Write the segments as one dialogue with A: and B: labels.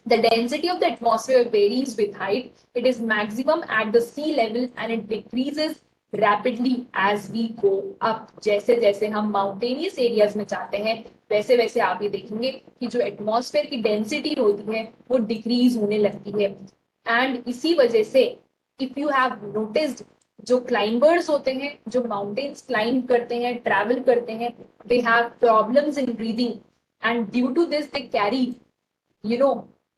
A: The density of the atmosphere varies with height. It is maximum at the sea level and it decreases rapidly as we go up. जैसे जैसे हम mountainous areas में जाते हैं वैसे वैसे आप ये देखेंगे कि जो एटमॉस्फेयर की डेंसिटी होती है वो डिक्रीज होने लगती है. एंड इसी वजह से इफ यू हैव नोटिस्ड, जो क्लाइंबर्स होते हैं, जो माउंटेन्स क्लाइंब करते हैं, ट्रैवल करते हैं, they have problems in breathing and due to this they carry you know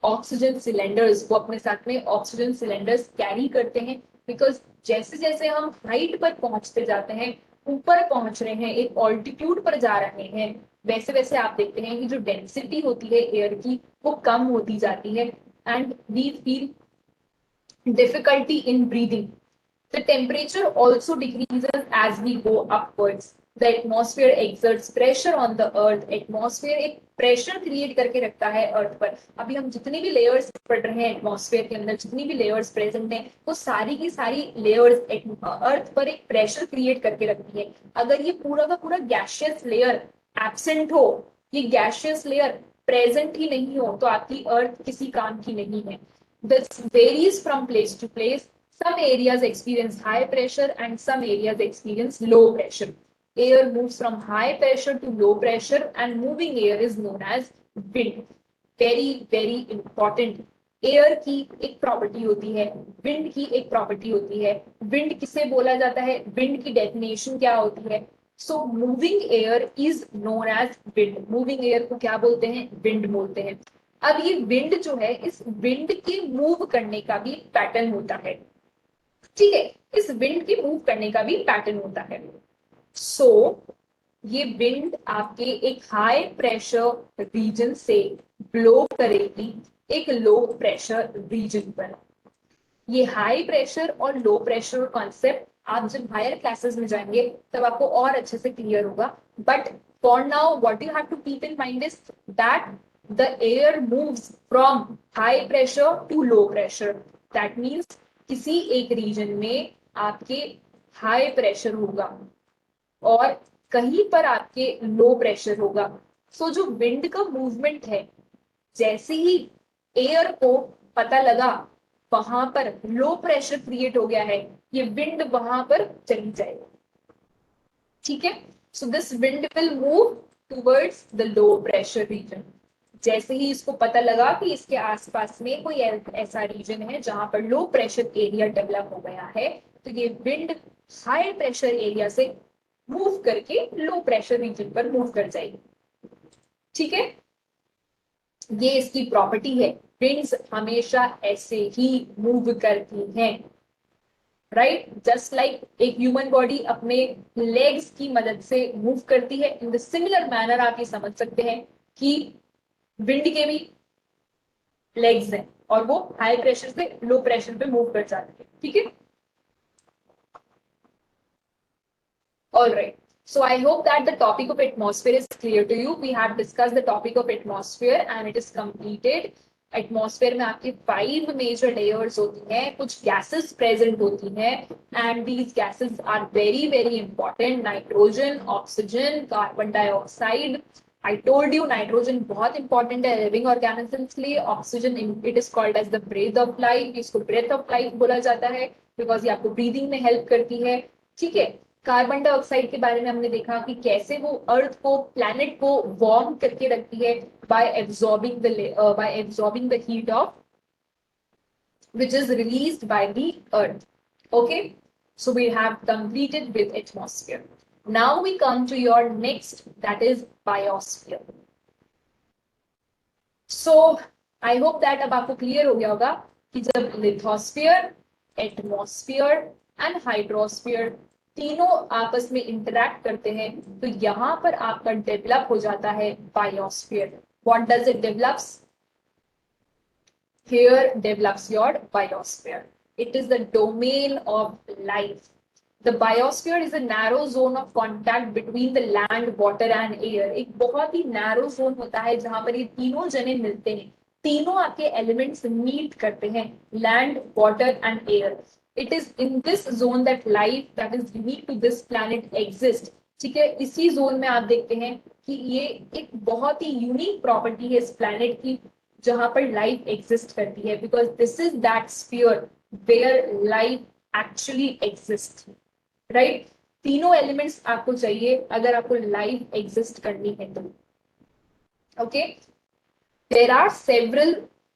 A: oxygen cylinders. वो अपने साथ में ऑक्सीजन सिलेंडर्स कैरी करते हैं बिकॉज जैसे जैसे हम हाइट पर पहुंचते जाते हैं, ऊपर पहुंच रहे हैं, एक ऑल्टीट्यूड पर जा रहे हैं, वैसे वैसे आप देखते हैं कि जो डेंसिटी होती है एयर की वो कम होती जाती है and we feel difficulty in breathing. The temperature also decreases as we go upwards. The atmosphere exerts pressure on the earth. Atmosphere एक प्रेशर क्रिएट करके रखता है अर्थ पर. अभी हम जितनी भी लेयर्स पढ़ रहे हैं एटमॉस्फेयर के अंदर, जितनी भी लेयर्स प्रेजेंट हैं, वो सारी की सारी लेयर्स अर्थ पर एक प्रेशर क्रिएट करके रखती है. अगर ये पूरा का पूरा गैशियस लेयर एब्सेंट हो, ये गैशियस लेयर प्रेजेंट ही नहीं हो, तो आपकी अर्थ किसी काम की नहीं है. This varies from place to place. Some areas experience high pressure and some areas experience low pressure. Air moves from high pressure to low pressure and moving air is known as wind. Very, very important. Air की एक property होती है, wind की एक property होती है. Wind किसे बोला जाता है, विंड की डेफिनेशन क्या होती है? So moving air is known as wind. Moving air को क्या बोलते हैं? विंड बोलते हैं. अब ये विंड जो है, इस विंड के मूव करने का भी पैटर्न होता है. ठीक है, इस विंड के मूव करने का भी पैटर्न होता है. सो ये विंड आपके एक हाई प्रेशर रीजन से ब्लो करेगी एक लो प्रेशर रीजन पर. ये हाई प्रेशर और लो प्रेशर कॉन्सेप्ट आप जब हायर क्लासेस में जाएंगे तब आपको और अच्छे से क्लियर होगा. But for now what you have to keep in mind is that the air moves from high pressure to low pressure. That means किसी एक रीजन में आपके हाई प्रेशर होगा और कहीं पर आपके लो प्रेशर होगा. सो जो विंड का मूवमेंट है, जैसे ही एयर को पता लगा वहां पर लो प्रेशर क्रिएट हो गया है, ये विंड वहां पर चली जाएगी. ठीक है, so this wind will move towards the low pressure reason. जैसे ही इसको पता लगा कि इसके आसपास में कोई ऐसा रीजन है जहां पर लो प्रेशर एरिया डेवलप हो गया है, तो ये विंड हाई प्रेशर एरिया से मूव करके लो प्रेशर रीजन पर मूव कर जाएगी. ठीक है, ये इसकी प्रॉपर्टी है. विंड्स हमेशा ऐसे ही मूव करती हैं. राइट, जस्ट लाइक एक ह्यूमन बॉडी अपने लेग्स की मदद से मूव करती है, इन द सिमिलर मैनर आप ये समझ सकते हैं कि विंड के भी लेग्स हैं और वो हाई प्रेशर से लो प्रेशर पे मूव कर जाते हैं. ठीक है, all right. So I hope that the topic of atmosphere is clear to you. We have discussed the topic of atmosphere and it is completed. Atmosphere में आपके 5 major layers होती हैं, कुछ गैसेस प्रेजेंट होती हैं and these gases are very very important. Nitrogen, oxygen, carbon dioxide. I told you nitrogen बहुत important है living organisms के लिए. Oxygen it is called as the breath of life. इसको ब्रेथ ऑफ लाइफ बोला जाता है बिकॉज ये आपको ब्रीदिंग में हेल्प करती है. ठीक है, कार्बन डाइऑक्साइड के बारे में हमने देखा कि कैसे वो अर्थ को, प्लैनेट को वार्म करके रखती है by absorbing the heat of which is released by the earth. Okay, so we have completed with atmosphere. Now we come to your next, that is biosphere. So I hope that अब आपको clear हो गया होगा कि जब lithosphere, atmosphere and hydrosphere तीनों आपस में इंटरैक्ट करते हैं तो यहाँ पर आपका डेवलप हो जाता है biosphere. What does it develops? Here develops your biosphere. It is the domain of life. The biosphere is a narrow zone of contact between the land, water and air. एक बहुत ही narrow zone होता है जहां पर ये तीनों जने मिलते हैं, तीनों आपके elements meet करते हैं, land, water and air. It is in this zone that life that is unique to this planet exists. ठीक है, इसी जोन में आप देखते हैं कि ये एक बहुत ही यूनिक प्रॉपर्टी है इस प्लैनेट की. जहां पर लाइफ एग्जिस्ट करती है, because this is that sphere where life actually exist, right. तीनों एलिमेंट्स आपको चाहिए अगर आपको लाइफ एग्जिस्ट करनी है तो। Okay, there are several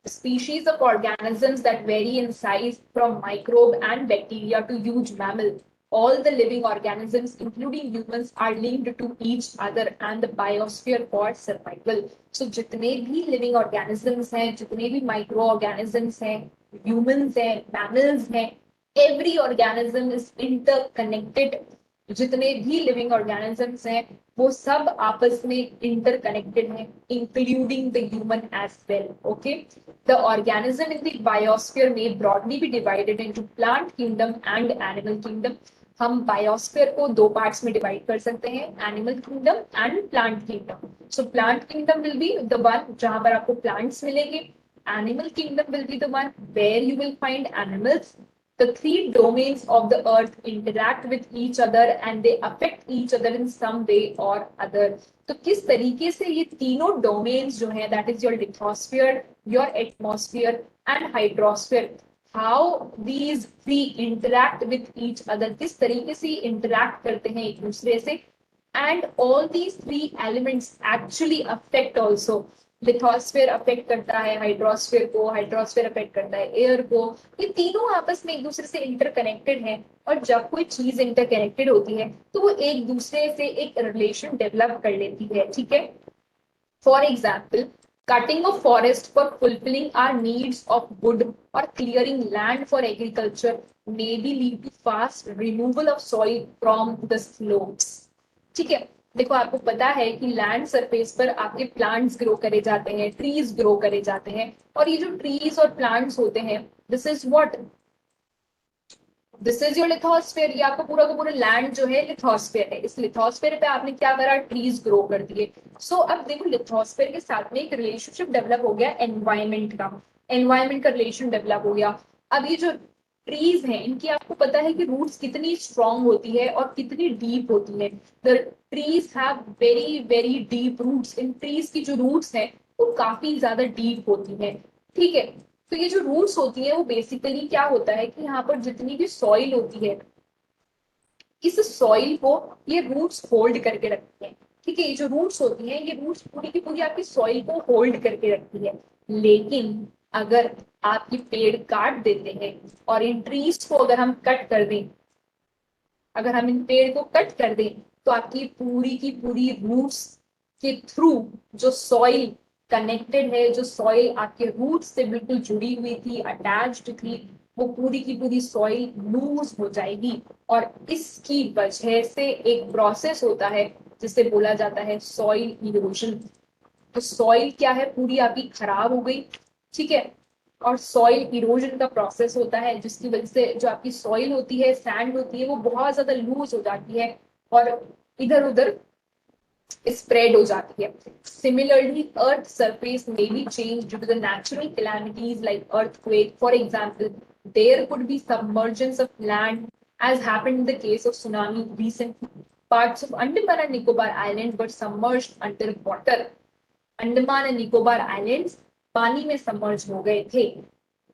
A: species of organisms that vary in size from microbe and bacteria to huge mammal. All the living organisms, including humans, are linked to each other and the biosphere for survival. So जितने भी living organisms हैं, जितने भी microorganisms हैं, humans हैं, mammals हैं, every organism is interconnected. जितने भी लिविंग ऑर्गेनिजम्स हैं वो सब आपस में इंटरकनेक्टेड हैं, including the human as well. Okay, the organism in the biosphere में broadly be divided into plant kingdom and animal kingdom. हम बायोस्फीयर को दो पार्ट्स में डिवाइड कर सकते हैं, animal kingdom and plant kingdom. So plant kingdom will be the one जहां पर आपको प्लांट्स मिलेंगे, animal kingdom will be the one where you will find animals. The three domains of the earth interact with each other and they affect each other in some way or other. तो किस तरीके से ये तीनों domains जो है, that is your lithosphere, your atmosphere and hydrosphere, how these three interact with each other, किस तरीके से इंटरैक्ट करते हैं एक दूसरे से, and all these three elements actually affect also. Lithosphere affect करता है हाइड्रोस्फीयर को, हाइड्रोस्फीयर अफेक्ट करता है एयर को। ये तीनों आपस में एक दूसरे से इंटरकनेक्टेड हैं, और जब कोई चीज इंटरकनेक्टेड होती है तो वो एक दूसरे से एक रिलेशन डेवलप कर लेती है, ठीक है। For example, cutting of forest for fulfilling our needs of wood or clearing land for agriculture may be lead to fast removal of soil from the slopes, ठीक है। देखो आपको पता है कि लैंड सरफेस पर आपके प्लांट्स ग्रो करे जाते हैं, ट्रीज ग्रो करे जाते हैं, और ये जो ट्रीज और प्लांट्स होते हैं, this is what, this is your lithosphere. ये आपका पूरा का पूरा लैंड जो है लिथोस्फेयर है। इस लिथोस्फेयर पे आपने क्या करा, ट्रीज ग्रो कर दिए। सो अब देखो लिथोस्फेयर के साथ में एक रिलेशनशिप डेवलप हो गया एनवायरमेंट का, एनवायरमेंट का रिलेशन डेवलप हो गया। अब ये जो ट्रीज हैं इनकी आपको पता है कि रूट्स कितनी स्ट्रॉन्ग होती है और कितनी डीप होती है। The trees have very very deep roots. इन ट्रीज की जो रूट्स हैं वो काफी ज्यादा डीप होती है, ठीक है। तो ये जो रूट्स होती है वो बेसिकली क्या होता है कि यहाँ पर जितनी भी सॉइल होती है, इस सॉइल को ये रूट्स होल्ड करके रखती हैं, ठीक है। ये जो रूट्स होती हैं ये रूट्स पूरी की पूरी आपकी सॉइल को होल्ड करके रखती है। लेकिन अगर आप ये पेड़ काट देते हैं और इन ट्रीज को अगर हम कट कर दें, अगर हम इन पेड़ को कट कर दें, तो आपकी पूरी की पूरी रूट्स के थ्रू जो सॉइल कनेक्टेड है, जो सॉइल आपके रूट से बिल्कुल जुड़ी हुई थी, अटैच्ड थी, वो पूरी की पूरी सॉइल लूज हो जाएगी। और इसकी वजह से एक प्रोसेस होता है जिसे बोला जाता है सॉइल इरोजन। तो सॉइल क्या है, पूरी आपकी खराब हो गई, ठीक है। और सॉइल इरोजन का प्रोसेस होता है जिसकी वजह से जो आपकी सॉइल होती है, सैंड होती है, वो बहुत ज्यादा लूज हो जाती है और इधर उधर स्प्रेड हो जाती है। Similarly, Earth surface may be changed due to the natural calamities like earthquake. For example, there could be submergence of land, as happened in the case of tsunami recently. Parts of Andaman and Nicobar Islands were submerged underwater. Andaman and Nicobar islands पानी में submerge हो गए थे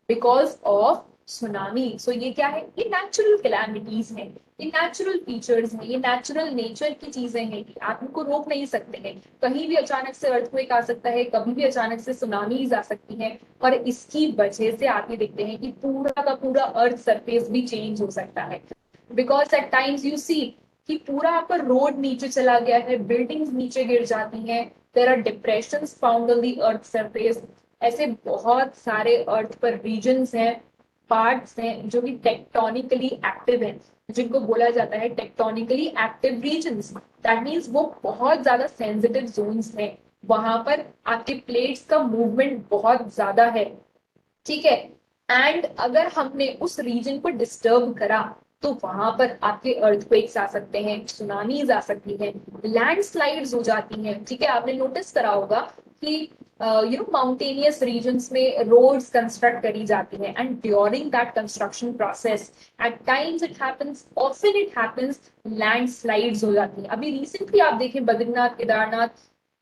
A: because of tsunami. सो ये क्या है, ये natural calamities हैं, ये नेचुरल फीचर्स हैं, ये नेचुरल नेचर की चीजें हैं कि आप इनको रोक नहीं सकते हैं। कहीं भी अचानक से अर्थक्वेक आ सकता है, कभी भी अचानक से सुनामीज आ सकती हैं, और इसकी वजह से आप ये देखते हैं कि पूरा का पूरा अर्थ सरफेस भी चेंज हो सकता है। Because at times you see कि पूरा आपका रोड नीचे चला गया है, बिल्डिंग्स नीचे गिर जाती हैं, there are depressions found on the earth surface. ऐसे बहुत सारे अर्थ पर रीजन्स हैं, पार्ट्स हैं जो कि टेक्टोनिकली एक्टिव हैं, जिनको बोला जाता है tectonically active regions. That means वो बहुत ज्यादा सेंसिटिव जोन्स हैं, वहां पर आपके प्लेट्स का मूवमेंट बहुत ज्यादा है, ठीक है। एंड अगर हमने उस रीजन को डिस्टर्ब करा तो वहां पर आपके अर्थक्वेक्स आ सकते हैं, सुनामीज आ सकती हैं, लैंडस्लाइड्स हो जाती हैं, ठीक है। आपने नोटिस करा होगा कि माउंटेनियस रीजन्स में रोड्स कंस्ट्रक्ट करी जाती हैं, and during that construction process at times it happens, often it happens, landslides हो जाती हैं। अभी रिसेंटली आप देखें बद्रीनाथ, केदारनाथ,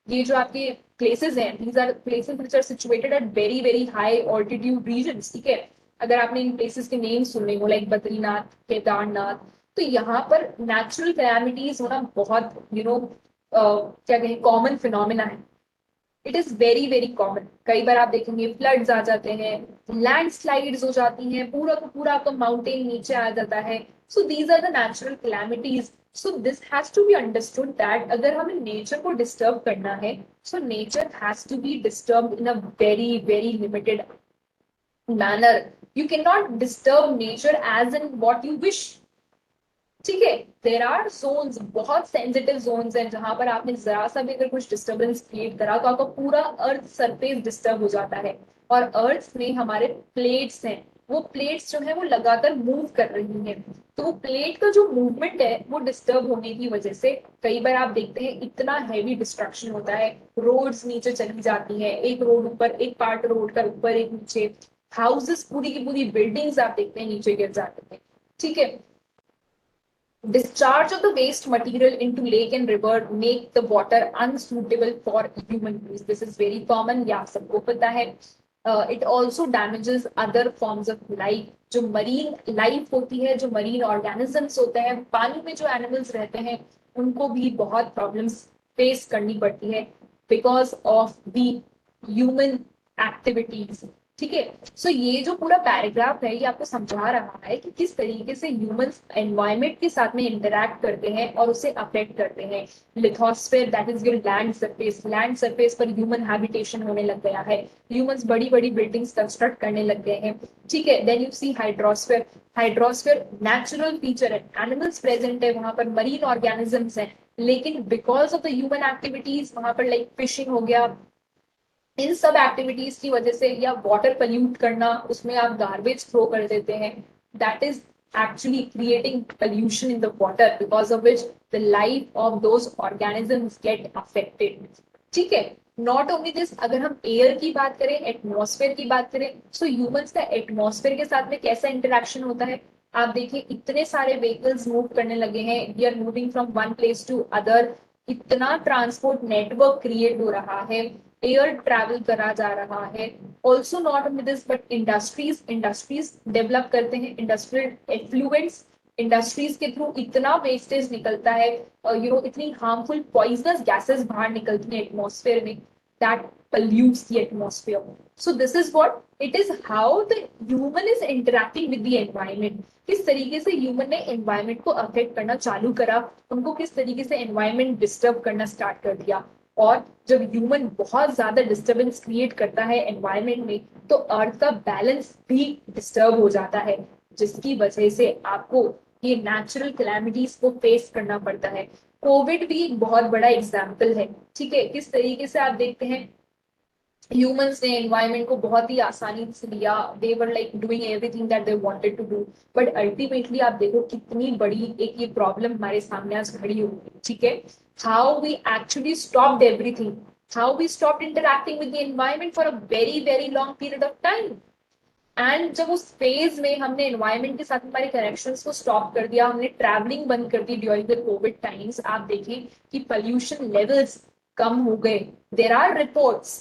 A: ये जो आपके प्लेसेस हैं, these are places which are situated at very very high altitude regions, ठीक है। अगर आपने इन प्लेसेस के नेम सुने हो लाइक बद्रीनाथ, केदारनाथ, तो यहाँ पर नेचुरल कैलामिटीज होना बहुत क्या कहें कॉमन फिनोमिना है। It is very very common. कई बार आप देखेंगे फ्लड्स आ जाते हैं, लैंडस्लाइड्स हो जाती हैं, पूरा का पूरा आपका माउंटेन नीचे आ जाता है। So these are the natural calamities. So this has to be understood that अगर हमें नेचर को डिस्टर्ब करना है, so nature has to be disturb in a very very limited manner. You can not disturb nature as in what you wish, ठीक है। There are zones, बहुत sensitive zones हैं जहां पर आपने जरा सा भी अगर कुछ डिस्टर्बेंस क्रिएट करा तो आपका पूरा अर्थ सरफेस डिस्टर्ब हो जाता है। और अर्थ में हमारे प्लेट्स हैं, वो प्लेट्स जो है वो लगातार मूव कर रही हैं। तो वो प्लेट का जो मूवमेंट है वो डिस्टर्ब होने की वजह से कई बार आप देखते हैं इतना हैवी डिस्ट्रक्शन होता है, रोड्स नीचे चली जाती है, एक रोड ऊपर, एक पार्ट रोड का ऊपर एक नीचे, हाउसेस पूरी की पूरी बिल्डिंग्स आप देखते हैं नीचे गिर जाते हैं, ठीक है। Discharge of the waste material into lake and river make the water unsuitable for human use. This is very common, या सबको पता है। It also damages other forms of life. जो मरीन लाइफ होती है, जो मरीन ऑर्गेनिजम्स होते हैं, पानी में जो एनिमल्स रहते हैं, उनको भी बहुत प्रॉब्लम्स फेस करनी पड़ती है because of the human activities, ठीक है। सो ये जो पूरा पैराग्राफ है ये आपको समझा रहा है कि किस तरीके से ह्यूमंस एनवायरमेंट के साथ में इंटरैक्ट करते हैं और उसे अफेक्ट करते हैं। Lithosphere that is your land surface पर ह्यूमन हैबिटेशन होने लग गया है, ह्यूमंस बड़ी बड़ी बिल्डिंग्स कंस्ट्रक्ट करने लग गए हैं, ठीक है। Then you see hydrosphere, hydrosphere natural feature है, एनिमल्स प्रेजेंट है वहां पर, मरीन ऑर्गेनिजम्स हैं, लेकिन because of the human activities वहां पर लाइक फिशिंग हो गया, इन सब एक्टिविटीज की वजह से, या वाटर पल्यूट करना, उसमें आप गार्बेज थ्रो कर देते हैं, that is actually creating pollution in the water because of which the life of those organisms get affected, ठीक है। नॉट ओनली दिस, अगर हम एयर की बात करें, एटमॉस्फेयर की बात करें, सो ह्यूमंस का एटमॉस्फेयर के साथ में कैसा इंटरेक्शन होता है। आप देखिए इतने सारे व्हीकल्स मूव करने लगे हैं, we are moving from one place to other, इतना ट्रांसपोर्ट नेटवर्क क्रिएट हो रहा है, एयर ट्रैवल करा जा रहा है। Also not only this but industries develop करते हैं, इंडस्ट्रियल एफ्लुएंट्स, इंडस्ट्रीज के थ्रू इतना वेस्टेज निकलता है, इतनी हार्मफुल पॉइजनस गैसेस बाहर निकलती हैं एटमॉस्फेयर में, that pollutes the atmosphere. So this is what it is, how the human is interacting with the environment. किस तरीके से ह्यूमन ने एनवायरमेंट को अफेक्ट करना चालू करा, उनको किस तरीके से एनवायरमेंट डिस्टर्ब करना स्टार्ट कर दिया। और जब ह्यूमन बहुत ज्यादा डिस्टर्बेंस क्रिएट करता है एनवायरमेंट में, तो अर्थ का बैलेंस भी डिस्टर्ब हो जाता है, जिसकी वजह से आपको ये नेचुरल कैलामिटीज को फेस करना पड़ता है। कोविड भी एक बहुत बड़ा एग्जाम्पल है, ठीक है। किस तरीके से आप देखते हैं ह्यूमंस ने एनवायरमेंट को बहुत ही आसानी से लिया, they were like doing everything that they wanted to do, but ultimately आप देखो कितनी बड़ी एक ये प्रॉब्लम हमारे सामने आज खड़ी हो गई, ठीक है। How we actually stopped everything, how we stopped interacting with the environment for a very very long period of time. And जब उस फेज में हमने एनवायरमेंट के साथ हमारे कनेक्शंस को स्टॉप कर दिया, हमने ट्रैवलिंग बंद कर दी ड्यूरिंग द कोविड टाइम्स, आप देखें कि पोल्यूशन लेवल्स कम हो गए। There are reports,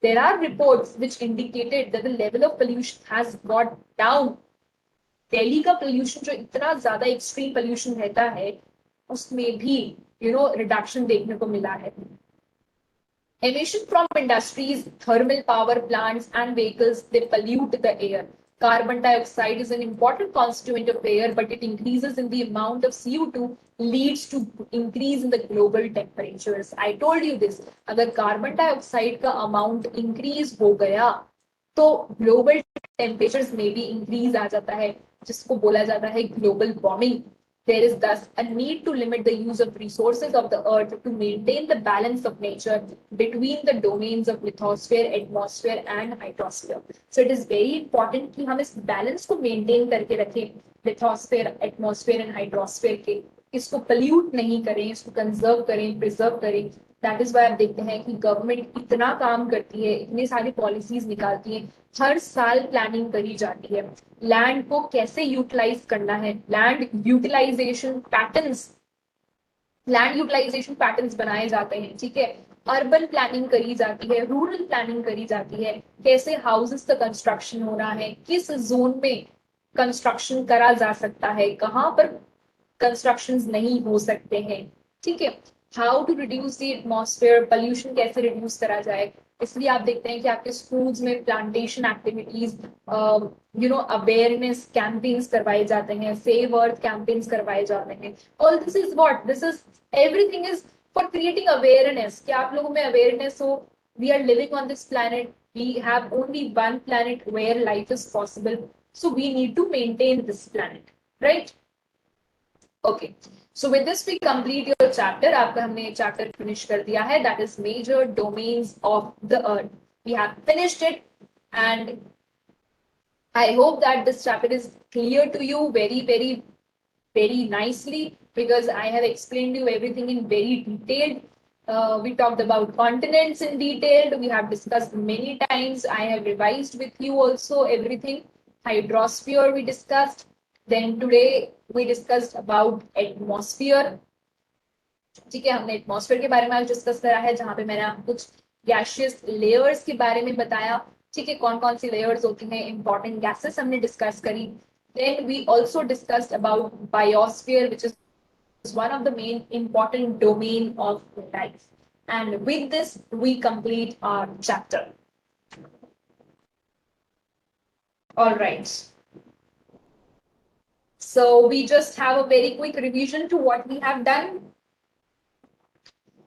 A: there are reports which indicated that the level of pollution has got down. Delhi का पोल्यूशन जो इतना ज्यादा एक्सट्रीम पोल्यूशन रहता है, उसमें भी रिडक्शन देखने को मिला है। Emission from industries, thermal power plants and vehicles, they pollute the air. Carbon dioxide is an important constituent of air, but it increases in the amount of CO2 leads to increase in the global temperatures. I told you this. अगर carbon dioxide का amount increase हो गया तो global temperatures में भी increase आ जाता है, जिसको बोला जाता है global warming. There is thus a need to limit the use of resources of the earth to maintain the balance of nature between the domains of lithosphere, atmosphere and hydrosphere. So it is very important कि हम इस balance को maintain करके रखें, lithosphere, atmosphere and hydrosphere के, इसको pollute नहीं करें, इसको conserve करें, preserve करें। दैट इज वाई आप देखते हैं कि गवर्नमेंट इतना काम करती है, इतनी सारी पॉलिसीज निकालती है, हर साल प्लानिंग करी जाती है लैंड को कैसे यूटिलाइज करना है, लैंड यूटिलाइजेशन पैटर्न्स बनाए जाते हैं, ठीक है। अर्बन प्लानिंग करी जाती है, रूरल प्लानिंग करी जाती है, कैसे हाउसेस का कंस्ट्रक्शन हो रहा है, किस जोन में कंस्ट्रक्शन करा जा सकता है, कहाँ पर कंस्ट्रक्शंस नहीं हो सकते हैं, ठीक है। How to reduce the atmosphere, pollution कैसे रिड्यूस करा जाए। इसलिए आप देखते हैं कि आपके स्कूल्स में प्लांटेशन एक्टिविटीज, अवेयरनेस कैंपेन्स करवाए जाते हैं, सेव अर्थ कैंपेन्स करवाए जाते हैं। All this is what, this is everything is for creating awareness, कि आप लोगों में अवेयरनेस हो। We are living on this planet, we have only one planet where life is possible, so we need to maintain this planet, right. Okay, so with this we complete your chapter. आपका हमने chapter finish कर दिया है, that is major domains of the earth. We have finished it, and I hope that this chapter is clear to you very nicely, because I have explained you everything in very detailed. We talked about continents in detail. We have discussed many times. I have revised with you also everything. Hydrosphere we discussed. Then today we discussed about atmosphere. ठीक है, हमने atmosphere के बारे में आज discuss करा है, जहां पे मैंने आपको कुछ गैसियस लेयर्स के बारे में बताया। ठीक है, कौन कौन सी लेयर्स होती हैं, इंपॉर्टेंट गैसेस हमने डिस्कस करी। Then we also discussed about biosphere, which is one of the main important domain of life. And with this, we complete our chapter. All right. So we just have a very quick revision to what we have done.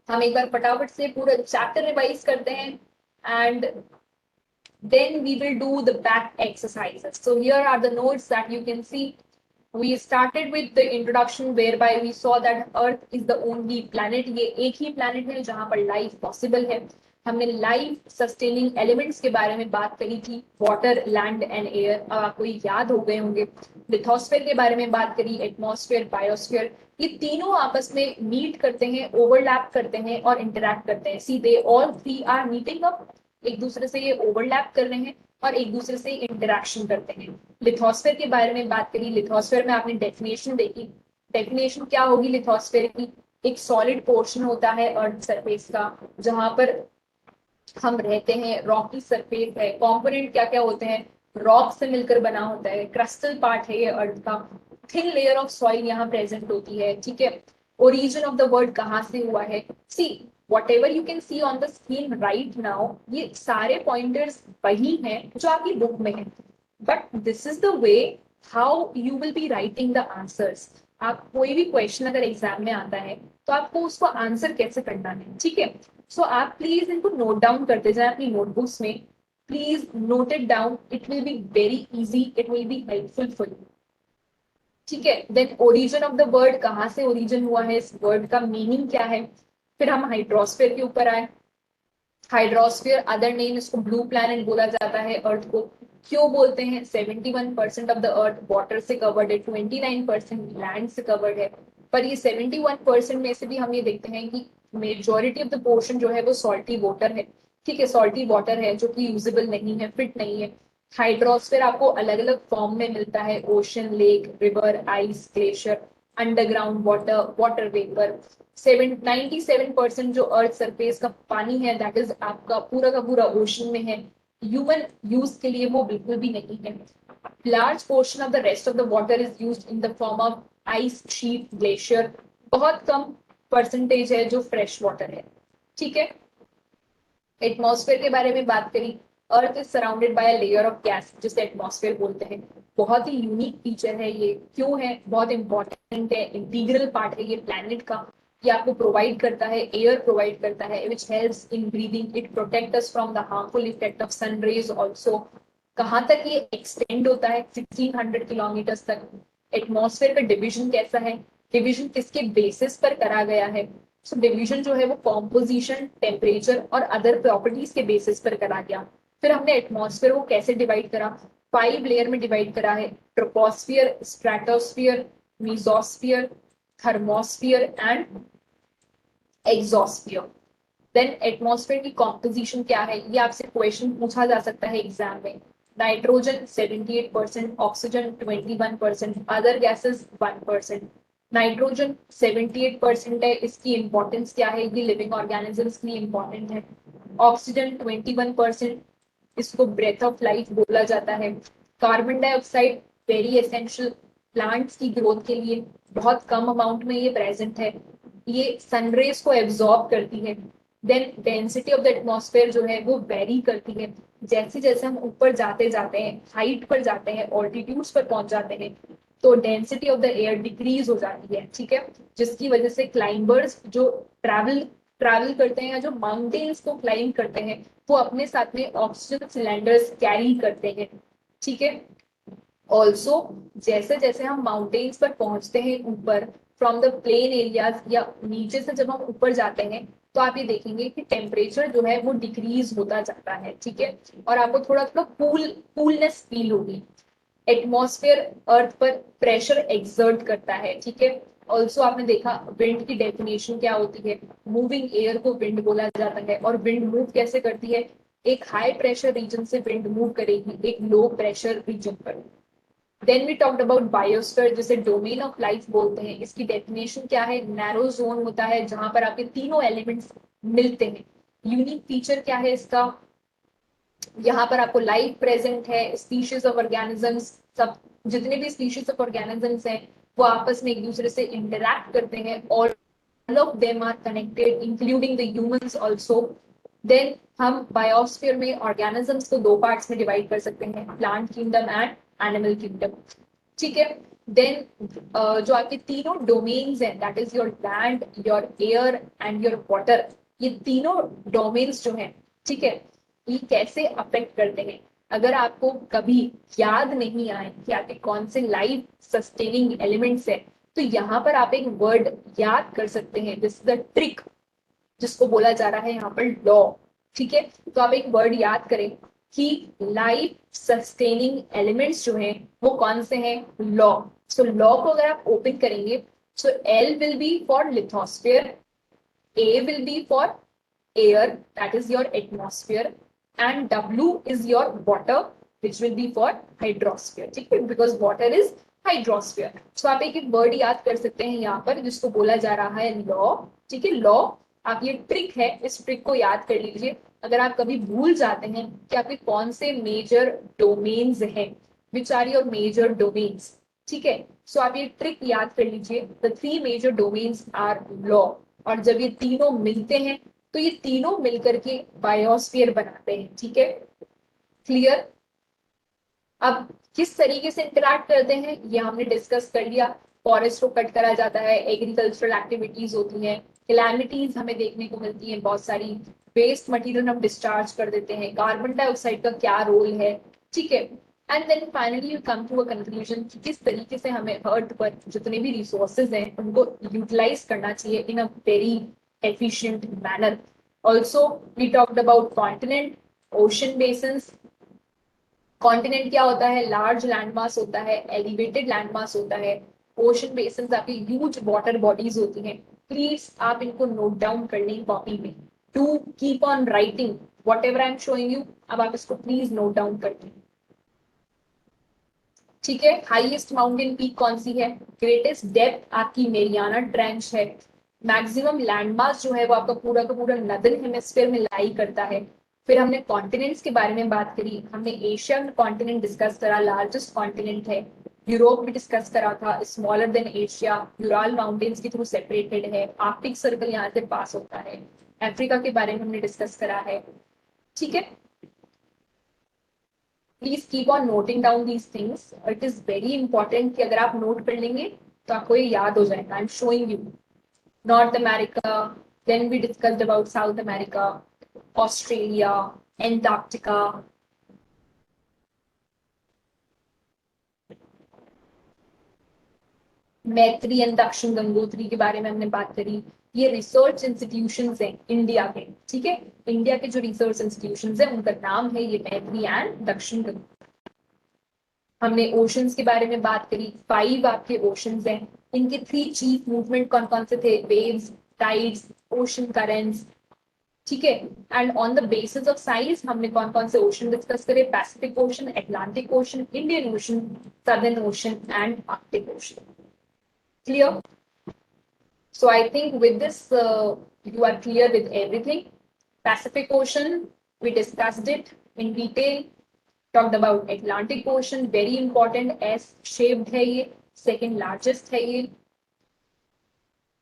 A: हम एक बार फटाफट से पूरा chapter revise करते हैं, and then we will do the back exercises. So here are the notes that you can see. We started with the introduction whereby we saw that Earth is the only planet. ये एक ही planet है जहां पर life possible है। हमने life sustaining elements के बारे में बात करी थी, वाटर, लैंड एंड एयर, अब आपको याद हो गए होंगे। लिथोस्फेयर के बारे में बात करी, एटमॉस्फेयर, बायोस्फेयर, ये तीनों आपस में मीट करते हैं, ओवरलैप करते हैं और इंटरैक्ट करते हैं। See they all three are meeting up, एक दूसरे से ये ओवरलैप कर रहे हैं और एक दूसरे से इंटरैक्शन करते हैं। लिथोस्फेयर के बारे में बात करी, लिथोस्फेयर में आपने डेफिनेशन देखी। डेफिनेशन क्या होगी लिथोस्फेयर की, एक सॉलिड पोर्शन होता है अर्थ सरफेस का, जहां पर हम रहते हैं, रॉकी सरफेस है, कंपोनेंट क्या क्या होते हैं, रॉक से मिलकर बना होता है, क्रिस्टल पार्ट है ये अर्थ का, थिन लेयर ऑफ सॉइल यहाँ प्रेजेंट होती है, ठीक है। ओरिजिन ऑफ द वर्ल्ड कहाँ से हुआ है, सी whatever you can see on the screen right now, ये सारे पॉइंटर्स वही हैं जो आपकी बुक में है, but this is the way how you will be writing the answers. आप कोई भी क्वेश्चन अगर एग्जाम में आता है तो आपको उसको आंसर कैसे करना है, ठीक है। सो आप प्लीज इनको नोट डाउन करते जाए अपनी नोटबुक्स में, please note it down, it will be very easy, it will be helpful for you, ठीक है। Then origin of the word, कहाँ से ओरिजिन हुआ है, इस वर्ड का मीनिंग क्या है। फिर हम हाइड्रोस्फीयर के ऊपर आए। हाइड्रोस्फीयर अदर नेम, इसको ब्लू प्लैनेट बोला जाता है अर्थ को। क्यों बोलते हैं, 71% ऑफ द अर्थ वाटर से कवर्ड है, 29% लैंड से कवर्ड है, पर ये 71% में से भी हम ये देखते हैं कि मेजोरिटी ऑफ द पोर्शन जो है वो सॉल्टी वाटर है, ठीक है, सॉल्टी वाटर है जो कि यूजेबल नहीं है, फिट नहीं है। हाइड्रोस्फीयर आपको अलग अलग फॉर्म में मिलता है, ocean, lake, river, ice, glacier, underground water, water vapour. 97% जो अर्थ सरफेस का पानी है दैट इज आपका पूरा का पूरा ओशन में है, ह्यूमन यूज के लिए वो बिल्कुल भी नहीं है। Large portion of the rest of the water is used in the form of ice sheet, glacier, बहुत कम परसेंटेज है जो फ्रेश वाटर है, ठीक है। एटमॉस्फेयर के बारे में बात करी, earth is surrounded by a layer of gas जिसे एटमॉस्फेयर बोलते हैं। बहुत ही यूनिक फीचर है ये, क्यों है, बहुत इंपॉर्टेंट है, इंटीग्रल पार्ट है ये प्लैनेट का। ये आपको प्रोवाइड करता है, एयर प्रोवाइड करता है, which helps in breathing, it protect us from the harmful effect of sun rays also. कहाँ तक ये एक्सटेंड होता है, 1600 किलोमीटर तक। एटमॉस्फेयर का डिविजन कैसा है, डिविजन किसके बेसिस पर करा गया है, सो डिवीजन जो है वो कॉम्पोजिशन, टेम्परेचर और अदर प्रॉपर्टीज के बेसिस पर करा गया। फिर हमने एटमॉस्फेयर को कैसे डिवाइड करा, 5 लेयर में डिवाइड करा है, troposphere, stratosphere, mesosphere, thermosphere and exosphere. Then atmosphere की कॉम्पोजिशन क्या है, ये आपसे क्वेश्चन पूछा जा सकता है एग्जाम में। Nitrogen 78%, oxygen 21%, other gases 1%। Nitrogen 78% है, इसकी इंपॉर्टेंस क्या है, ये लिविंग ऑर्गेनिजम्स के लिए इंपॉर्टेंट है। ऑक्सीजन 21%, इसको ब्रेथ ऑफ लाइफ बोला जाता है। Carbon dioxide very essential plants की ग्रोथ के लिए, बहुत कम अमाउंट में ये प्रेजेंट है, ये सनरेज को एब्जॉर्ब करती है। Then density of the atmosphere जो है वो वेरी करती है, जैसे जैसे हम ऊपर जाते जाते हैं, हाइट पर जाते हैं, ऑल्टीट्यूड्स पर पहुंच जाते हैं, तो density of the air decrease हो जाती है, ठीक है, जिसकी वजह से क्लाइंबर्स जो ट्रैवल ट्रैवल करते हैं या जो माउंटेन्स को क्लाइंब करते हैं, वो अपने साथ में ऑक्सीजन सिलेंडर्स कैरी करते हैं, ठीक है। ऑल्सो जैसे जैसे हम माउंटेन्स पर पहुंचते हैं ऊपर, फ्रॉम द प्लेन एरियाज या नीचे से जब हम ऊपर जाते हैं, तो आप ये देखेंगे कि टेम्परेचर जो है वो डिक्रीज होता जाता है, ठीक है, और आपको थोड़ा थोड़ा कूलनेस फील होगी। एटमॉस्फेयर अर्थ पर प्रेशर एक्सर्ट करता है, ठीक है। ऑल्सो आपने देखा विंड की डेफिनेशन क्या होती है, मूविंग एयर को विंड बोला जाता है, और विंड मूव कैसे करती है, एक हाई प्रेशर रीजन से विंड मूव करेगी एक लो प्रेशर रीजन पर। Then we talked about biosphere, जिसे डोमेन ऑफ लाइफ बोलते हैं, इसकी डेफिनेशन क्या है, नैरो जोन होता है जहां पर आपके तीनों एलिमेंट्स मिलते हैं। यूनिक फीचर क्या है इसका, यहाँ पर आपको लाइफ प्रेजेंट है, स्पीशीज ऑफ ऑर्गेनिजम्स, सब जितने भी स्पीशीज ऑफ ऑर्गेनिजम्स हैं वो आपस में एक दूसरे से इंटरैक्ट करते हैं, all of them are connected including the humans also. देन हम बायोस्फीयर में ऑर्गेनिजम्स को दो पार्ट्स में डिवाइड कर सकते हैं, plant kingdom and animal kingdom, ठीक है। देन जो आपके तीनों डोमेन्स हैं, that is your land, your air and your water, ये तीनों डोमेन्स जो हैं, ठीक है, ये कैसे अफेक्ट करते हैं। अगर आपको कभी याद नहीं आए कि आपके कौन से लाइफ सस्टेनिंग एलिमेंट्स है, तो यहाँ पर आप एक वर्ड याद कर सकते हैं, दिस इज द ट्रिक, जिसको बोला जा रहा है यहाँ पर लॉ, ठीक है। तो आप एक वर्ड याद करें कि लाइफ सस्टेनिंग एलिमेंट्स जो हैं वो कौन से हैं, लॉ। सो लॉ को अगर आप ओपन करेंगे, so L will be for lithosphere, A will be for air, that is your atmosphere, and W is your water, which will be for hydrosphere, ठीक है, because water is hydrosphere। so आप एक word याद कर सकते हैं यहाँ पर, जिसको बोला जा रहा है लॉ, ठीक है, लॉ। आप ये ट्रिक है, इस ट्रिक को याद कर लीजिए। अगर आप कभी भूल जाते हैं कि आपके कौन से मेजर डोमेन्स हैं, which are your major domains, ठीक है, सो आप ये ट्रिक याद कर लीजिए, the three major domains are law, और जब ये तीनों मिलते हैं तो ये तीनों मिलकर के बायोस्फीयर बनाते हैं, ठीक है, क्लियर। अब किस तरीके से इंटरैक्ट करते हैं ये हमने डिस्कस कर लिया। फॉरेस्ट को कट करा जाता है, एग्रीकल्चरल एक्टिविटीज होती हैं, कैलामिटीज हमें देखने को मिलती हैं बहुत सारी, वेस्ट मटेरियल हम डिस्चार्ज कर देते हैं, कार्बन डाइऑक्साइड का क्या रोल है, ठीक है। And then finally you come to a conclusion कि किस तरीके से हमें अर्थ पर जितने भी रिसोर्सेज हैं उनको यूटिलाइज करना चाहिए in a very efficient manner. Also, we talked about continent, ocean basins. Continent क्या होता है, लार्ज लैंडमास होता है, एलिवेटेड लैंडमास होता है। ओशन बेसिन आपकी ह्यूज वाटर बॉडीज होती हैं। प्लीज आप इनको नोट डाउन कर लें कॉपी में, to keep on writing whatever I am showing you. अब आप इसको प्लीज नोट डाउन कर लें, ठीक है। हाईएस्ट माउंटेन पीक कौन सी है, ग्रेटेस्ट डेप्थ आपकी मेरियाना ट्रेंच है। मैक्सिमम लैंडमास जो है वो आपका पूरा का पूरा नदर्न हेमिस्फीयर में लाई करता है। फिर हमने कॉन्टिनेंट्स के बारे में बात करी, हमने एशिया कॉन्टिनेंट डिस्कस करा, लार्जेस्ट कॉन्टिनेंट है। यूरोप भी डिस्कस करा था, smaller than Asia, Ural mountains के थ्रू सेपरेटेड है, आर्कटिक सर्कल यहाँ से पास होता है। अफ्रीका के बारे में हमने डिस्कस करा है, ठीक है। Please keep on noting down these things, it is very important कि अगर आप नोट कर लेंगे तो आपको ये याद हो जाएगा। I am showing you North America, then we discussed about South America, Australia, Antarctica, Maitri and Dakshin Gangotri के बारे में हमने बात करी। ये रिसर्च इंस्टीट्यूशंस हैं इंडिया के, ठीक है, इंडिया के जो रिसर्च इंस्टीट्यूशंस हैं उनका नाम है ये मैत्री एंड दक्षिण गंगोत्री। हमने ओशंस के बारे में बात करी, 5 आपके ओशंस हैं, इनके 3 चीफ मूवमेंट कौन कौन से थे, वेव्स, टाइड्स, ओशन करेंट्स, ठीक है। And on the basis of size हमने कौन कौन से ओशन डिस्कस करे, Pacific ocean, Atlantic ocean, Indian ocean, southern ocean and Arctic ocean, clear. So I think with this, you are clear with everything. Pacific Ocean, we discussed it in detail. Talked about Atlantic Ocean, very important, S shaped है ये, second largest है ये.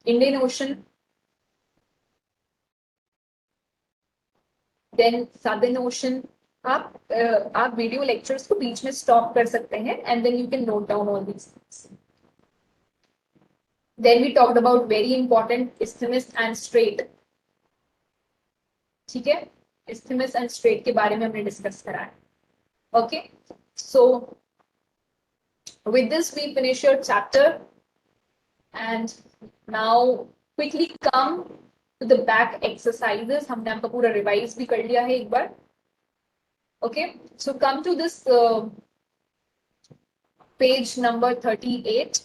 A: Indian Ocean, then Southern Ocean. आप video lectures को बीच में stop कर सकते हैं and then you can note down all these things. Then we talked about very important Isthmus and Strait. ठीक है, Isthmus and Strait के बारे में हमने डिस्कस करा है. Okay, so with this we finish your chapter and now quickly come to the back exercises. हमने आपका पूरा रिवाइज भी कर लिया है एक बार. Okay, so come to this page number 38.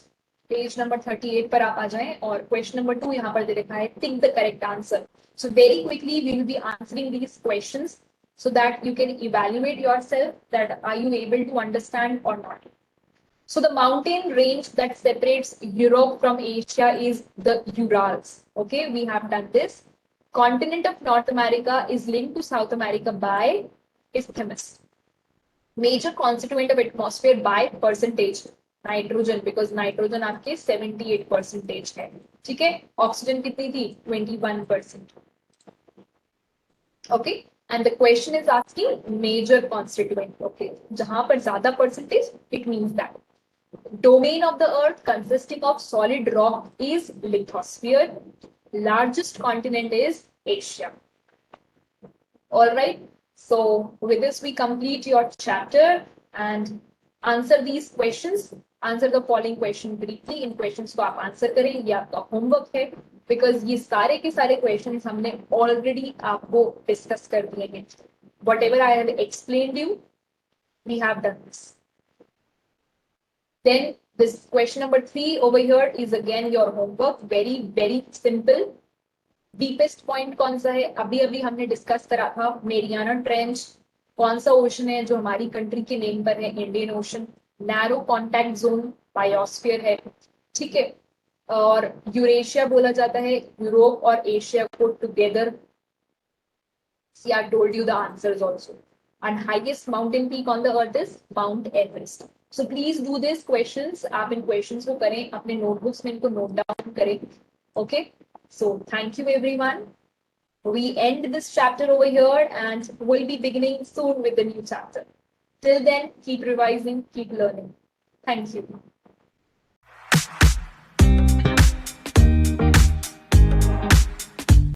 A: Page number 38 पर आप आ जाएं और क्वेश्चन नंबर 2 यहाँ पर दे रखा है think the correct answer. So very quickly we will be answering these questions so that you can evaluate yourself that are you able to understand or not. So the mountain range that separates Europe from Asia is the Urals. Okay, we have done this. Continent of North America is linked to South America by isthmus. Major constituent of atmosphere by percentage. Nitrogen, because nitrogen आपके 78% है. ठीक है, oxygen कितनी थी 21%. Okay, and the question is asking major constituent. Okay, जहां पर ज्यादा percentage it means that domain of the earth consisting of solid rock is lithosphere. Largest continent is Asia. Alright, so with this we complete your chapter and answer these questions. Answer the following question briefly. इन questions को आप answer करें, ये आपका homework है because ये सारे के सारे क्वेश्चंस हमने ऑलरेडी आपको डिस्कस कर दिए हैं. Whatever I have explained you we have done this. Then this question number 3 over here is again your homework. Very very simple. Deepest point कौन सा है? अभी अभी हमने डिस्कस करा था मेरियाना ट्रेंच. कौन सा ओशन है जो हमारी कंट्री के नेम पर है? Indian ocean. Narrow contact zone biosphere है. ठीक है, और यूरेशिया बोला जाता है यूरोप और एशिया को together. See, I told you the answers also. And highest mountain peak on the earth is Mount Everest. So please do these questions. आप इन questions को करें, अपने notebooks में इनको note down करें. Okay, so thank you everyone. We end this chapter over here and we'll be beginning soon with the new chapter. Till then, keep revising, keep learning. Thank you.